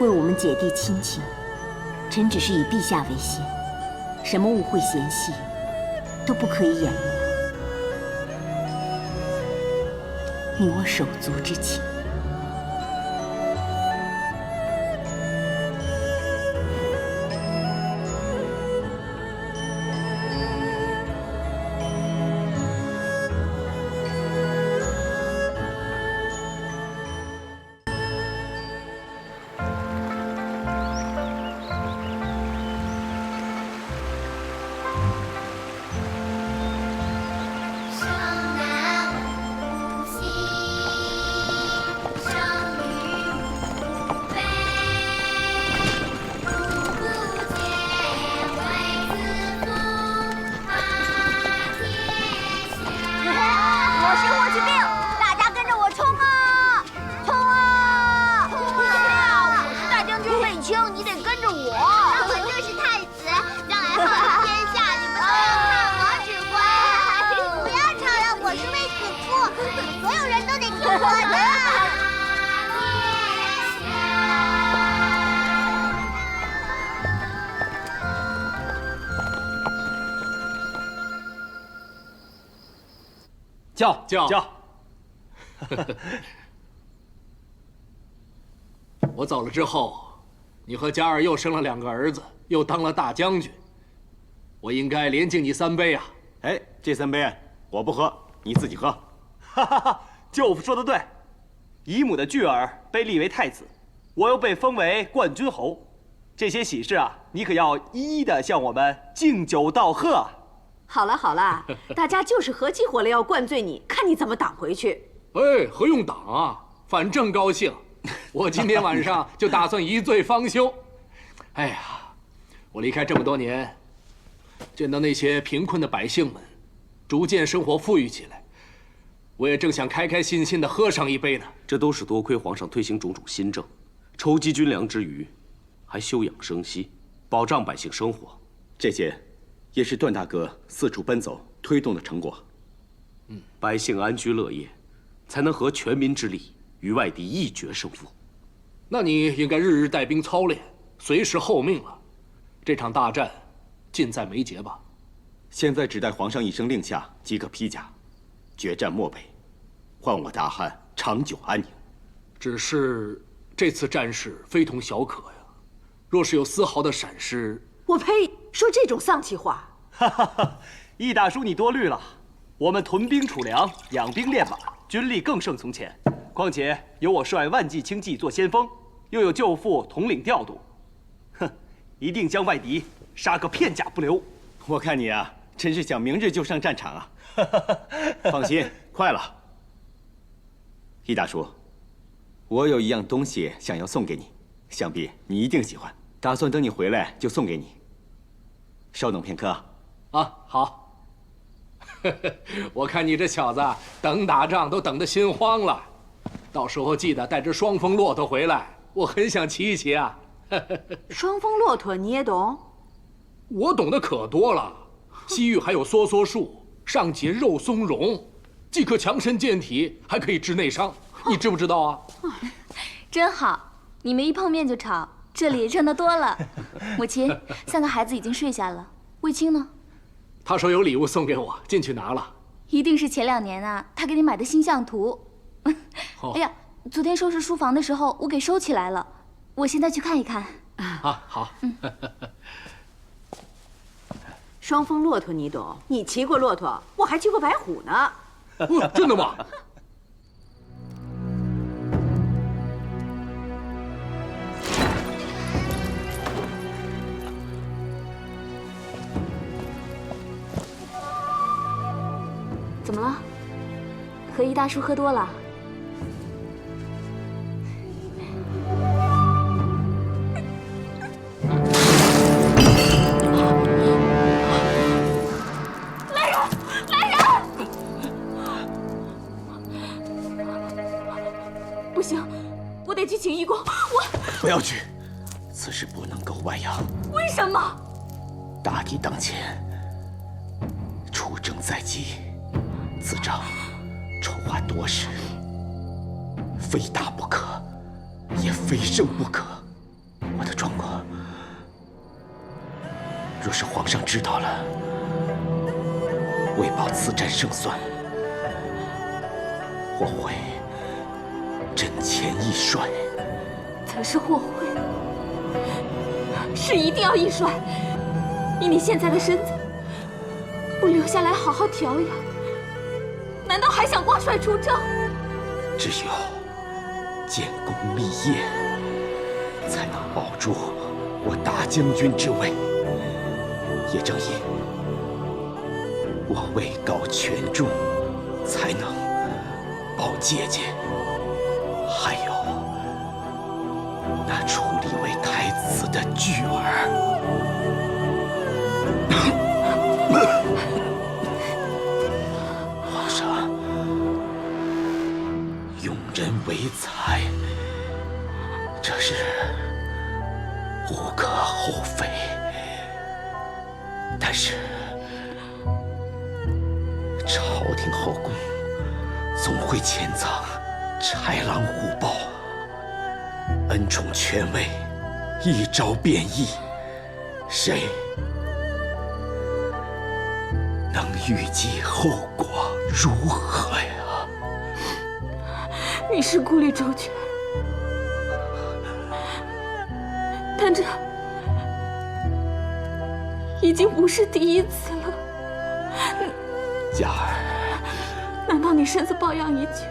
L: 为我们姐弟亲情，臣只是以陛下为先，什么误会嫌隙都不可以掩没你我手足之情。
A: 叫！我走了之后，你和佳儿又生了2个儿子，又当了大将军，我应该连敬你3杯啊！
D: 哎，这3杯我不喝，你自己喝。
F: 哈哈哈，舅父说的对，姨母的巨儿被立为太子，我又被封为冠军侯，这些喜事啊，你可要一一的向我们敬酒道贺。
M: 好了好了，大家就是合起伙来要灌醉你，看你怎么挡回去。
A: 哎，何用挡啊？反正高兴，我今天晚上就打算一醉方休。哎呀，我离开这么多年，见到那些贫困的百姓们逐渐生活富裕起来，我也正想开开心心的喝上一杯呢。
I: 这都是多亏皇上推行种种新政，筹集军粮之余，还休养生息，保障百姓生活。
D: 这些也是段大哥四处奔走推动的成果。
I: 百姓安居乐业，才能合全民之力与外敌一决胜负。
A: 那你应该日日带兵操练，随时候命了。这场大战近在眉睫吧？
D: 现在只待皇上一声令下即可披甲，决战漠北，换我大汉长久安宁。
I: 只是这次战事非同小可呀，若是有丝毫的闪失，
M: 我呸！说这种丧气话。
F: 哈哈哈，易大叔你多虑了，我们屯兵储粮，养兵练马，军力更胜从前。况且有我率万骑轻骑做先锋，又有舅父统领调度，哼，一定将外敌杀个片甲不留。
D: 我看你啊，真是想明日就上战场啊！放心，快了。易大叔，我有一样东西想要送给你，想必你一定喜欢。打算等你回来就送给你。稍等片刻啊。
I: 啊，好。我看你这小子等打仗都等得心慌了，到时候记得带只双峰骆驼回来，我很想骑一骑啊。
M: 双峰骆驼你也懂？
I: 我懂得可多了。西域还有梭梭树，上结肉松茸，既可强身健体，还可以治内伤。你知不知道啊？
G: 真好，你们一碰面就吵，这里热闹多了。母亲，3个孩子已经睡下了，卫青呢？
I: 他说有礼物送给我，进去拿了。
G: 一定是前2年啊，他给你买的星象图。哎呀，昨天收拾书房的时候，我给收起来了，我现在去看一看。
I: 啊，好。
M: 双峰骆驼你懂？你骑过骆驼，我还骑过白虎呢。
I: 真的吗？
G: 怎么了？和易大叔喝多了？来人！来人！不行，我得去请义工。
D: 不要去，此事不能够外扬。
G: 为什么？
D: 大敌当前，出征在即。此仗筹划多时，非打不可，也非胜不可。我的状况，若是皇上知道了，为保此战胜算，我会阵前易帅。
G: 才是祸悔，是一定要易帅。以你现在的身子，不留下来好好调养，难道还想挂帅出征？
D: 只有建功立业，才能保住我大将军之位。也正因我位高权重，才能保姐姐，还有那处立为太子的巨儿。皇上用人为才，这是无可厚非。但是朝廷后宫总会潜藏豺狼虎豹，恩宠权位一朝变异，谁能预计后果如何呀？
G: 你是顾虑周全，但这已经不是第一次了。
D: 佳儿，
G: 难道你身子抱恙已久？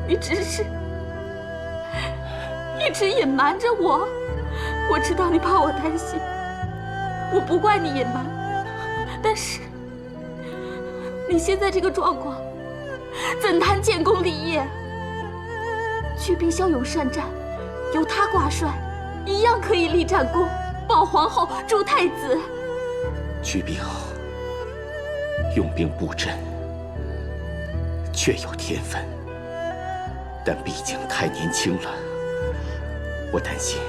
G: 你只是一直隐瞒着我。我知道你怕我担心，我不怪你隐瞒。但是你现在这个状况，怎谈建功立业？去兵骁勇善战，由他挂帅，一样可以立战功，保皇后，助太子。
D: 去兵用兵布阵，确有天分，但毕竟太年轻了。我担心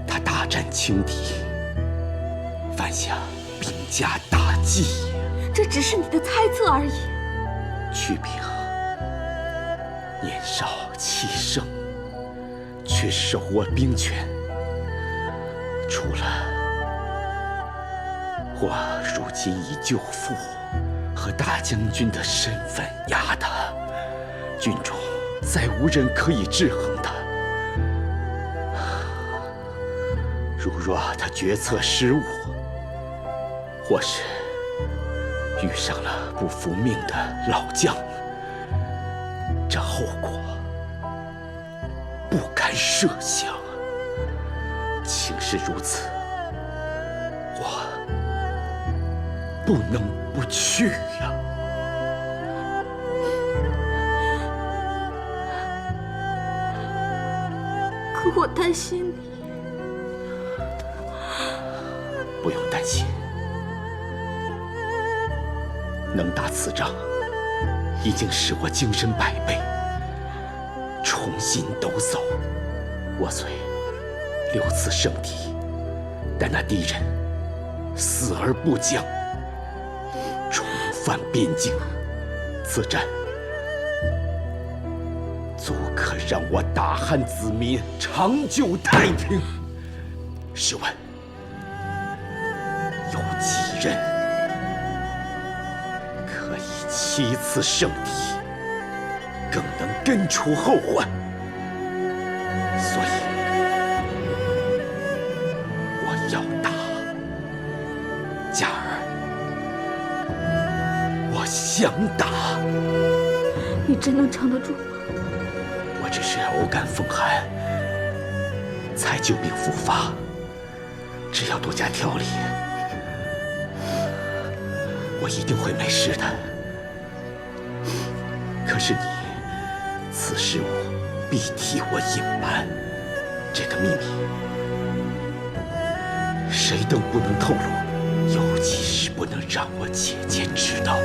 D: 他大战轻敌，犯下兵家大忌。
G: 这只是你的猜测而已。
D: 去兵年少气盛，却手握兵权，除了我如今以舅父和大将军的身份压他，军中再无人可以制衡他。如若他决策失误，或是遇上了不服命的老将，这后果不堪设想。情势如此，我不能不去呀。
N: 可我担心你。
D: 不用担心，能打此仗，已经使我精神百倍，重新抖擞。我虽6次胜敌，但那敌人死而不降，重返边境，此战足可让我大汉子民长久太平。试问，有几人可以7次胜敌，更能根除后患？所以，我要打嘉儿，我想打。
N: 你真能撑得住吗？
D: 我只是偶感风寒，才旧病复发，只要多加调理，我一定会没事的。可是你此事我必替我隐瞒，这个秘密谁都不能透露，尤其是不能让我姐姐知道。